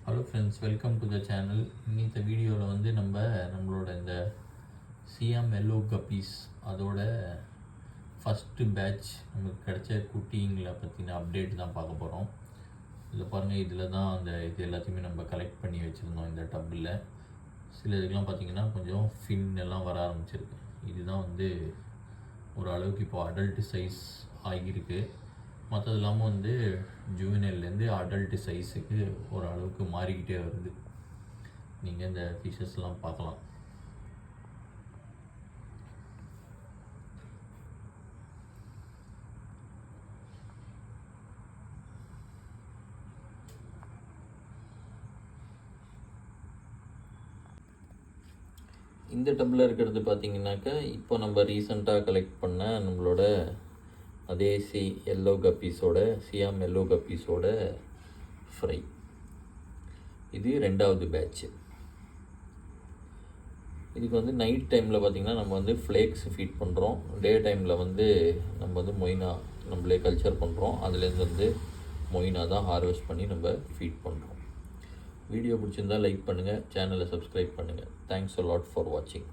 Hello friends, welcome to the channel. இன்னித்த வீடியோவில் வந்து நம்மளோட இந்த சியாம் எல்லோ கப்பீஸ் அதோட ஃபஸ்ட்டு பேட்ச் நமக்கு கிடைச்ச குட்டிங்களை பற்றின அப்டேட் தான் பார்க்க போகிறோம். இதில் பாருங்கள், இதில் தான் இது எல்லாத்தையுமே நம்ம கலெக்ட் பண்ணி வச்சுருந்தோம். இந்த டப்பில் சில இதுக்கெலாம் பார்த்திங்கன்னா கொஞ்சம் ஃபின் எல்லாம் வர ஆரம்பிச்சிருக்கு. இதுதான் வந்து ஓரளவுக்கு இப்போது அடல்ட் சைஸ் ஆகியிருக்கு. மற்றது இல்லாமல் வந்து ஜூனியர்லேருந்து அடல்ட் சைஸுக்கு ஓரளவுக்கு மாறிக்கிட்டே வருது. நீங்கள் இந்த ஃபிஷஸ்லாம் பார்க்கலாம். இந்த டப்பில் இருக்கிறது பார்த்திங்கனாக்கா இப்போ நம்ம ரீசெண்டாக கலெக்ட் பண்ண நம்மளோட அதே எல்லோ கப்பீஸோட சியாம் எல்லோ கப்பீஸோட ஃப்ரை. இது ரெண்டாவது பேட்ச்சு. இதுக்கு வந்து நைட் டைமில் பார்த்திங்கன்னா நம்ம வந்து ஃப்ளேக்ஸ் ஃபீட் பண்ணுறோம். டே டைமில் வந்து நம்ம வந்து மொய்னா நம்மளே கல்ச்சர் பண்ணுறோம். அதுலேருந்து வந்து மொய்னா தான் ஹார்வெஸ்ட் பண்ணி நம்ம ஃபீட் பண்ணுறோம். வீடியோ பிடிச்சிருந்தால் லைக் பண்ணுங்கள், சேனலை சப்ஸ்கிரைப் பண்ணுங்கள். தேங்க்ஸ் அ லாட் ஃபார் வாட்சிங்.